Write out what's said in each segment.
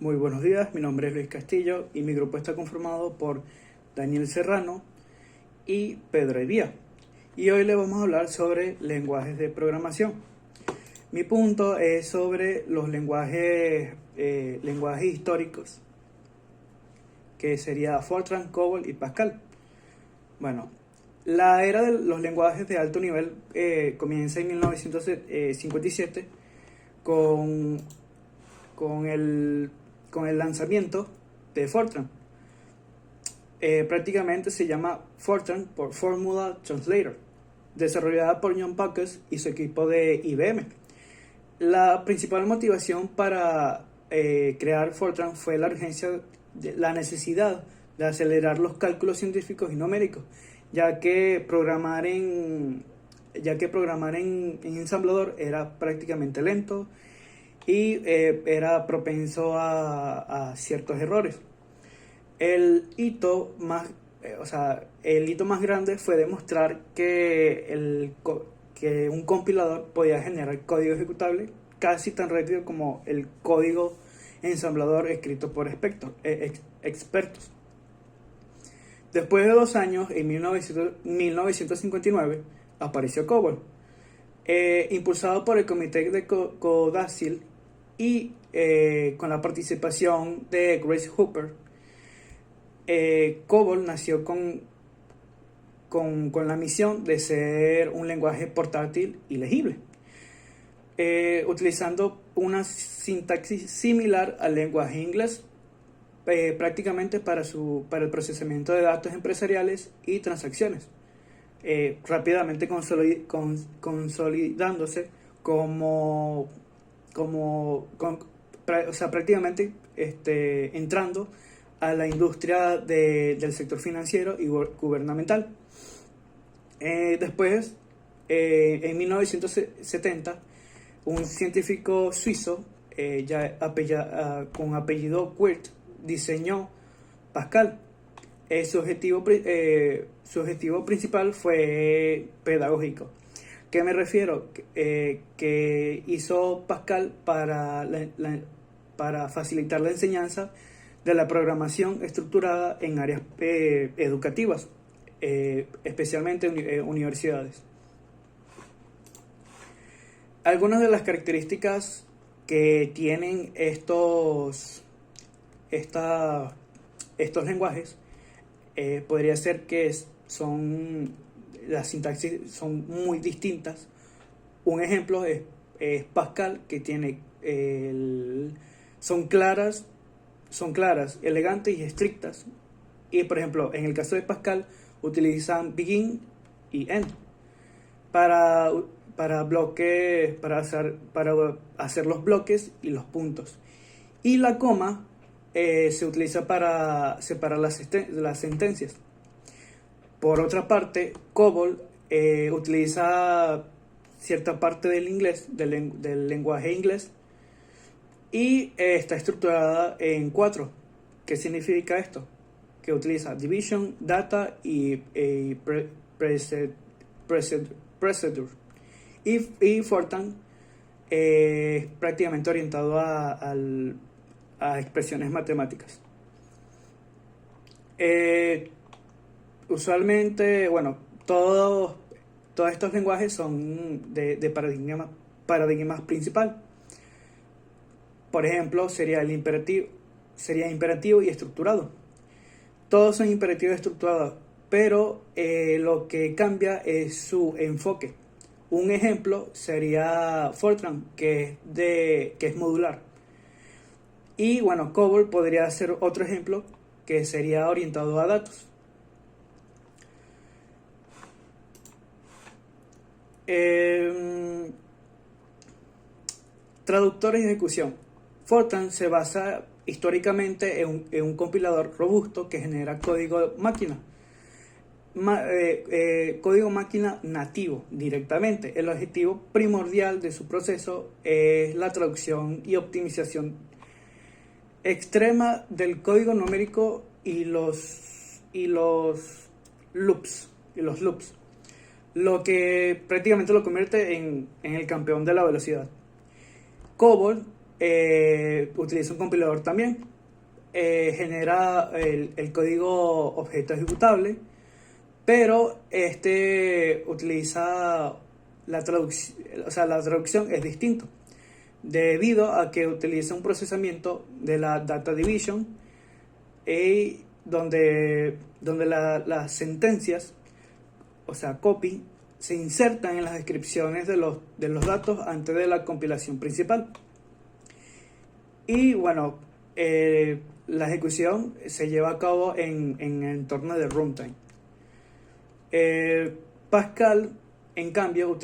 Muy buenos días, mi nombre es Luis Castillo y mi grupo está conformado por Daniel Serrano y Pedro Hería. Y hoy le vamos a hablar sobre lenguajes de programación. Mi punto es sobre los lenguajes históricos, que sería Fortran, COBOL y Pascal. Bueno, la era de los lenguajes de alto nivel comienza en 1957 con, con el, con el lanzamiento de Fortran. Prácticamente se llama Fortran por Formula Translator, desarrollada por John Buckus y su equipo de IBM. La principal motivación para crear Fortran fue la necesidad de acelerar los cálculos científicos y numéricos, ya que programar en ensamblador era prácticamente lento y era propenso a ciertos errores. El hito más, el hito más grande fue demostrar que un compilador podía generar código ejecutable casi tan rápido como el código ensamblador escrito por expertos. Después de 2 años, en 1959, apareció COBOL, impulsado por el comité de Codazzi y con la participación de Grace Hopper. COBOL nació con la misión de ser un lenguaje portátil y legible, utilizando una sintaxis similar al lenguaje inglés, prácticamente para el procesamiento de datos empresariales y transacciones, rápidamente consolidándose prácticamente entrando a la industria del sector financiero y gubernamental. Después, en 1970, un científico suizo con apellido Wirth diseñó Pascal. Su objetivo principal fue pedagógico. ¿Qué me refiero? Que hizo Pascal para facilitar la enseñanza de la programación estructurada en áreas educativas, especialmente en universidades. Algunas de las características que tienen estos lenguajes podría ser que las sintaxis son muy distintas. Un ejemplo es Pascal, que tiene son claras, elegantes y estrictas. Y por ejemplo, en el caso de Pascal, utilizan begin y end para hacer los bloques y los puntos. Y la coma se utiliza para separar las sentencias. Por otra parte, COBOL utiliza cierta parte del inglés, del lenguaje inglés, y está estructurada en 4. ¿Qué significa esto? Que utiliza division, data y procedure. Y Fortran es prácticamente orientado a expresiones matemáticas. Usualmente, todos estos lenguajes son de paradigma principal. Por ejemplo, sería imperativo y estructurado. Todos son imperativos y estructurados, pero lo que cambia es su enfoque. Un ejemplo sería Fortran, que es modular. Y COBOL podría ser otro ejemplo que sería orientado a datos. Traductor y ejecución. Fortran se basa históricamente en un compilador robusto que genera código máquina. Código máquina nativo directamente. El objetivo primordial de su proceso es la traducción y optimización extrema del código numérico y los loops, lo que prácticamente lo convierte en el campeón de la velocidad. COBOL utiliza un compilador también. Genera el código objeto ejecutable, pero este utiliza la traducción, o sea, la traducción es distinto, debido a que utiliza un procesamiento de la data division, donde las sentencias, o sea, copy, se insertan en las descripciones de los datos antes de la compilación principal. Y bueno, la ejecución se lleva a cabo en el entorno de runtime. Pascal, en cambio,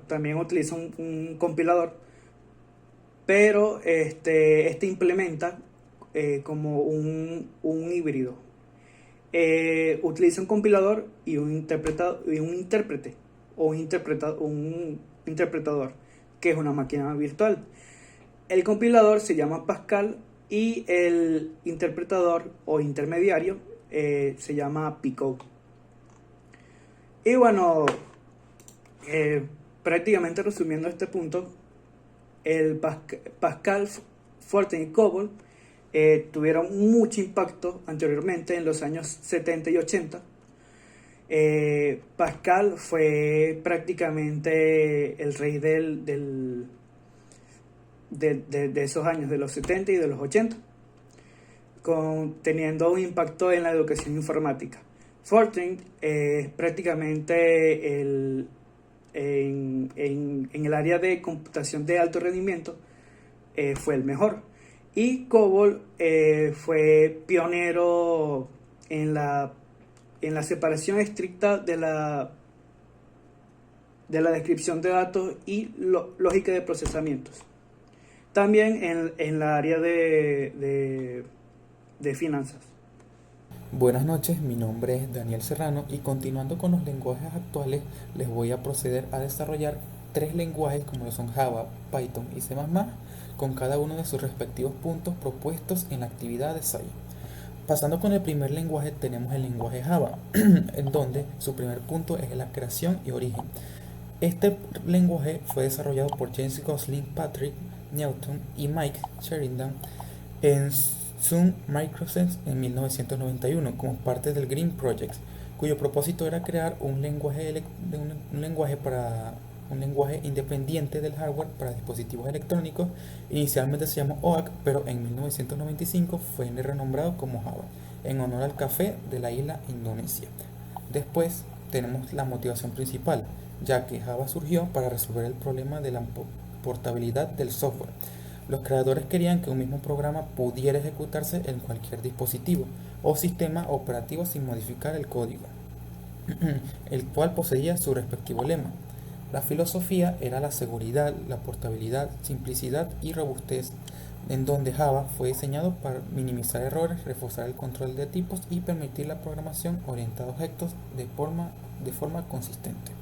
también utiliza un compilador, pero este implementa como un híbrido. Utiliza un compilador y un intérprete o un interpretador, que es una máquina virtual. El compilador se llama Pascal y el interpretador o intermediario se llama Pico. Y bueno, prácticamente resumiendo este punto, el Pascal, Fortran y COBOL tuvieron mucho impacto anteriormente en los años 70 y 80. Pascal fue prácticamente el rey de esos años, de los 70 y de los 80, teniendo un impacto en la educación informática. Fortran es prácticamente en el área de computación de alto rendimiento, fue el mejor. Y COBOL fue pionero en la separación estricta de la descripción de datos y lógica de procesamientos. También en la área de finanzas. Buenas noches, mi nombre es Daniel Serrano y continuando con los lenguajes actuales les voy a proceder a desarrollar tres lenguajes como lo son Java, Python y C++, con cada uno de sus respectivos puntos propuestos en la actividad de SAI. Pasando con el primer lenguaje tenemos el lenguaje Java, en donde su primer punto es la creación y origen. Este lenguaje fue desarrollado por James Gosling, Patrick Newton y Mike Sheridan en Sun Microsystems en 1991 como parte del Green Project, cuyo propósito era crear un lenguaje independiente del hardware para dispositivos electrónicos. Inicialmente se llamó OAK, pero en 1995 fue renombrado como Java, en honor al café de la isla Indonesia. Después tenemos la motivación principal, ya que Java surgió para resolver el problema de la portabilidad del software. Los creadores querían que un mismo programa pudiera ejecutarse en cualquier dispositivo o sistema operativo sin modificar el código, el cual poseía su respectivo lema. La filosofía era la seguridad, la portabilidad, simplicidad y robustez, en donde Java fue diseñado para minimizar errores, reforzar el control de tipos y permitir la programación orientada a objetos de forma consistente.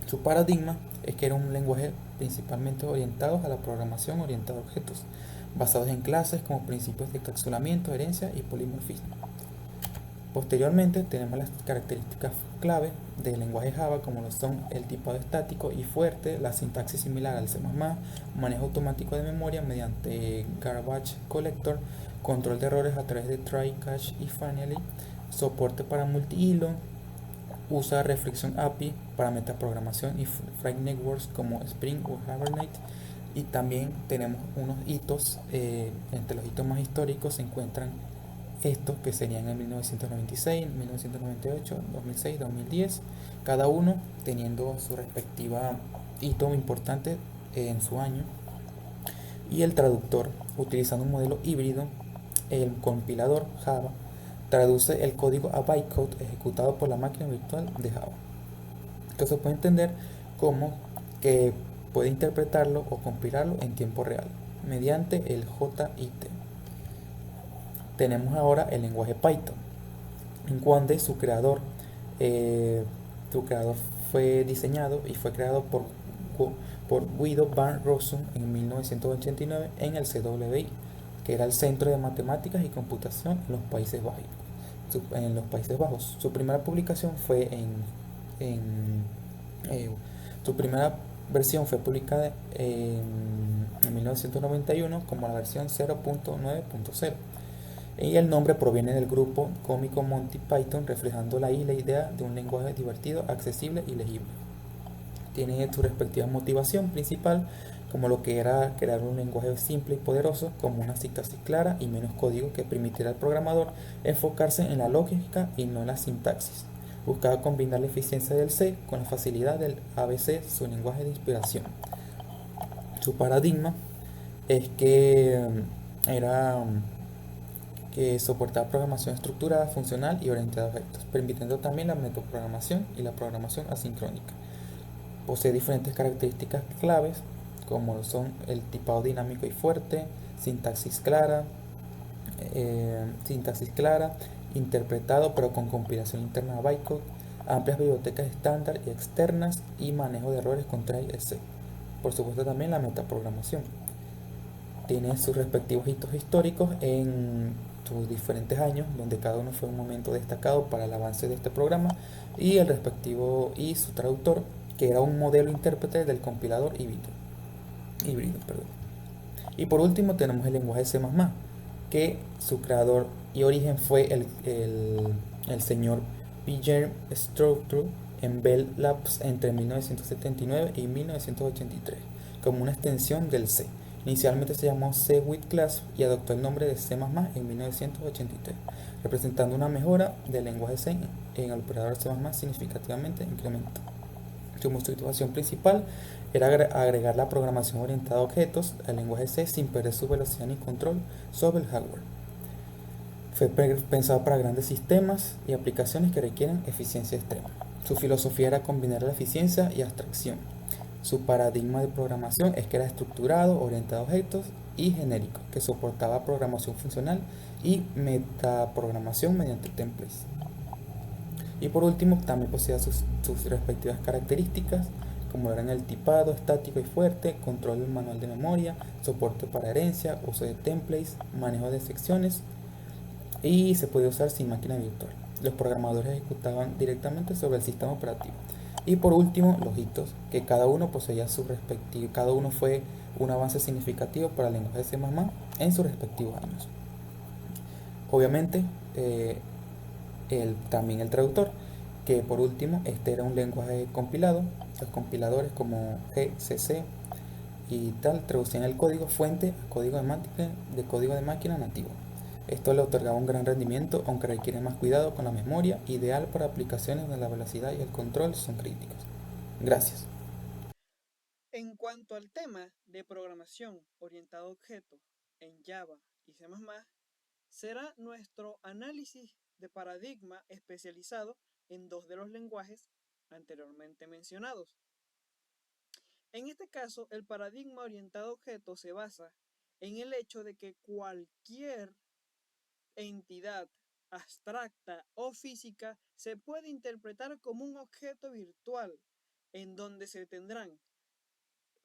Su paradigma es que era un lenguaje principalmente orientado a la programación orientada a objetos, basados en clases como principios de encapsulamiento, herencia y polimorfismo. Posteriormente tenemos las características clave del lenguaje Java, como lo son el tipado estático y fuerte, la sintaxis similar al C++, manejo automático de memoria mediante garbage collector, control de errores a través de try, catch y finally, soporte para multihilo, usa Reflection API para metaprogramación y frameworks networks como Spring o Hibernate. Y también tenemos unos hitos, entre los hitos más históricos se encuentran estos que serían en 1996, 1998, 2006, 2010, cada uno teniendo su respectiva hito importante en su año. Y el traductor, utilizando un modelo híbrido, el compilador Java traduce el código a bytecode ejecutado por la máquina virtual de Java. Entonces se puede entender como que puede interpretarlo o compilarlo en tiempo real mediante el JIT. Tenemos ahora el lenguaje Python, en donde su creador fue diseñado y fue creado por Guido van Rossum en 1989 en el CWI, que era el Centro de Matemáticas y Computación en los Países Bajos. Su primera publicación fue su primera versión fue publicada en en 1991 como la versión 0.9.0. Y el nombre proviene del grupo cómico Monty Python, reflejando la idea de un lenguaje divertido, accesible y legible. Tiene su respectiva motivación principal, como lo que era crear un lenguaje simple y poderoso, como una sintaxis clara y menos código que permitiera al programador enfocarse en la lógica y no en la sintaxis. Buscaba combinar la eficiencia del C con la facilidad del ABC, su lenguaje de inspiración. Su paradigma es que era que soportaba programación estructurada, funcional y orientada a objetos, permitiendo también la metaprogramación y la programación asincrónica. Posee diferentes características claves, como son el tipado dinámico y fuerte, sintaxis clara, interpretado pero con compilación interna a bytecode, amplias bibliotecas estándar y externas y manejo de errores con try etc. Por supuesto también la metaprogramación. Tiene sus respectivos hitos históricos en sus diferentes años, donde cada uno fue un momento destacado para el avance de este programa, y el respectivo y su traductor, que era un modelo intérprete del compilador híbrido, perdón. Y por último tenemos el lenguaje C++, que su creador y origen fue el señor Pierre Strootru en Bell Labs entre 1979 y 1983, como una extensión del C. Inicialmente se llamó C with Class y adoptó el nombre de C++ en 1983, representando una mejora del lenguaje C en el operador C++ significativamente incrementado. Su motivación principal era agregar la programación orientada a objetos al lenguaje C sin perder su velocidad ni control sobre el hardware. Fue pensado para grandes sistemas y aplicaciones que requieren eficiencia extrema. Su filosofía era combinar la eficiencia y abstracción. Su paradigma de programación es que era estructurado, orientado a objetos y genérico, que soportaba programación funcional y metaprogramación mediante templates. Y por último, también poseía sus respectivas características, como eran el tipado estático y fuerte, control manual de memoria, soporte para herencia, uso de templates, manejo de secciones, y se podía usar sin máquina virtual. Los programadores ejecutaban directamente sobre el sistema operativo. Y por último, los hitos, que cada uno poseía su respectivo, cada uno fue un avance significativo para el lenguaje C++ en sus respectivos años. Obviamente, también el traductor, que por último este era un lenguaje compilado. Los compiladores como GCC y tal traducían el código fuente a código de máquina nativo. Esto le otorgaba un gran rendimiento, aunque requiere más cuidado con la memoria, ideal para aplicaciones donde la velocidad y el control son críticos. Gracias. En cuanto al tema de programación orientada a objetos en Java y C++, será nuestro análisis de paradigma especializado en dos de los lenguajes anteriormente mencionados. En este caso, el paradigma orientado a objetos se basa en el hecho de que cualquier entidad abstracta o física se puede interpretar como un objeto virtual, en donde se tendrán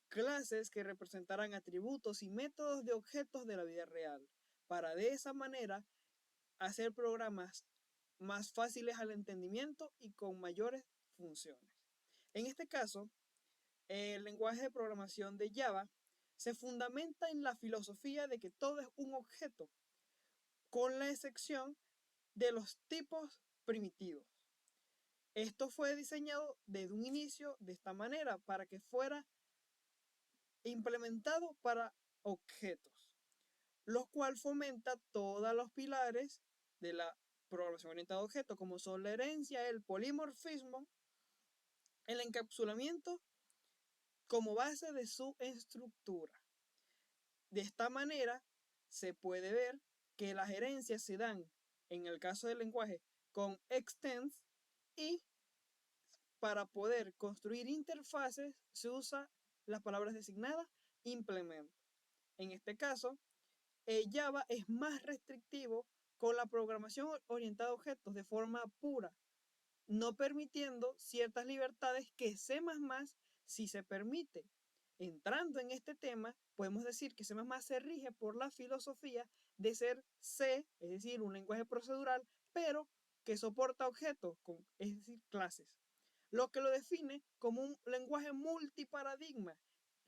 clases que representarán atributos y métodos de objetos de la vida real, para de esa manera hacer programas más fáciles al entendimiento y con mayores funciones. En este caso, el lenguaje de programación de Java se fundamenta en la filosofía de que todo es un objeto, con la excepción de los tipos primitivos. Esto fue diseñado desde un inicio de esta manera para que fuera implementado para objetos, lo cual fomenta todos los pilares de la programación orientada a objetos, como son la herencia, el polimorfismo, el encapsulamiento como base de su estructura. De esta manera se puede ver que las herencias se dan, en el caso del lenguaje, con extends, y para poder construir interfaces se usa las palabras designadas implement. En este caso, Java es más restrictivo con la programación orientada a objetos de forma pura, no permitiendo ciertas libertades que C++ sí se permite. Entrando en este tema, podemos decir que C++ se rige por la filosofía de ser C, es decir, un lenguaje procedural, pero que soporta objetos, es decir, clases, lo que lo define como un lenguaje multiparadigma,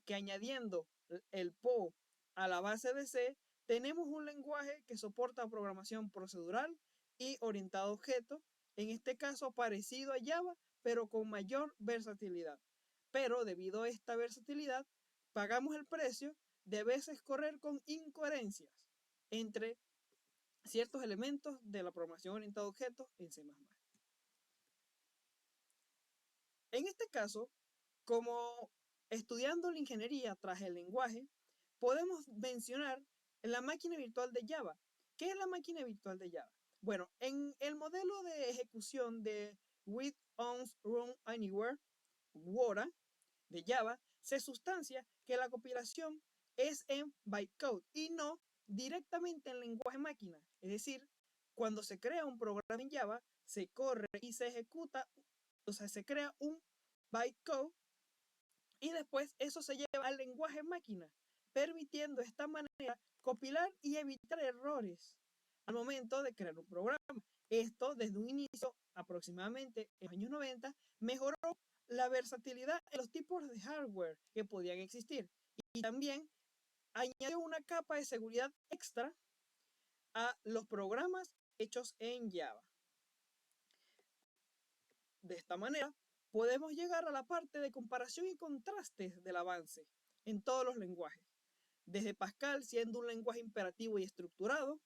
que añadiendo el PO a la base de C, tenemos un lenguaje que soporta programación procedural y orientado a objetos, en este caso parecido a Java, pero con mayor versatilidad. Pero debido a esta versatilidad, pagamos el precio de a veces correr con incoherencias entre ciertos elementos de la programación orientada a objetos en C++. En este caso, como estudiando la ingeniería tras el lenguaje, podemos mencionar la máquina virtual de Java. ¿Qué es la máquina virtual de Java? Bueno, en el modelo de ejecución de With Owns Run Anywhere, WORA, de Java, se sustancia que la compilación es en bytecode y no directamente en lenguaje máquina. Es decir, cuando se crea un programa en Java, se corre y se ejecuta, o sea, se crea un bytecode y después eso se lleva al lenguaje máquina, permitiendo de esta manera compilar y evitar errores al momento de crear un programa. Esto desde un inicio, aproximadamente en los años 90, mejoró la versatilidad en los tipos de hardware que podían existir y también añadió una capa de seguridad extra a los programas hechos en Java. De esta manera, podemos llegar a la parte de comparación y contrastes del avance en todos los lenguajes, desde Pascal siendo un lenguaje imperativo y estructurado,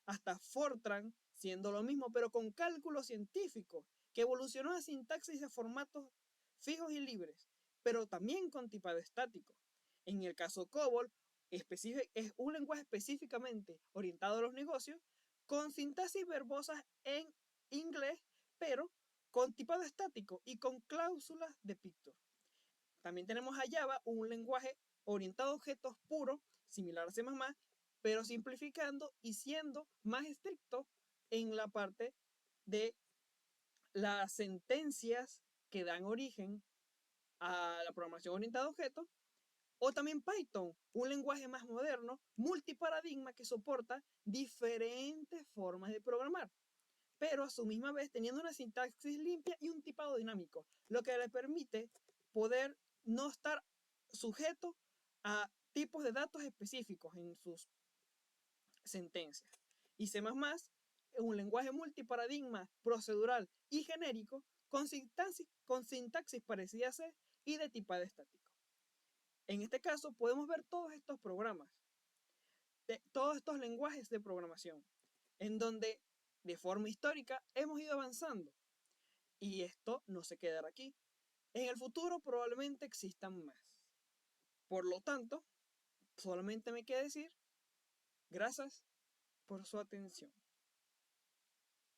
hasta Fortran siendo lo mismo pero con cálculo científico, que evolucionó a sintaxis de formatos fijos y libres, pero también con tipado estático. En el caso COBOL, es un lenguaje específicamente orientado a los negocios, con sintaxis verbosas en inglés, pero con tipado estático y con cláusulas de Pictor. También tenemos a Java, un lenguaje orientado a objetos puro, similar a C++, pero simplificando y siendo más estricto en la parte de las sentencias que dan origen a la programación orientada a objetos. O también Python, un lenguaje más moderno, multiparadigma que soporta diferentes formas de programar, pero a su misma vez teniendo una sintaxis limpia y un tipado dinámico, lo que le permite poder no estar sujeto a tipos de datos específicos en sus sentencias. Y C++ es un lenguaje multiparadigma, procedural y genérico con sintaxis parecida a C y de tipado estático. En este caso podemos ver todos estos programas, todos estos lenguajes de programación, en donde de forma histórica hemos ido avanzando. Y esto no se quedará aquí. En el futuro probablemente existan más. Por lo tanto, solamente me queda decir gracias por su atención.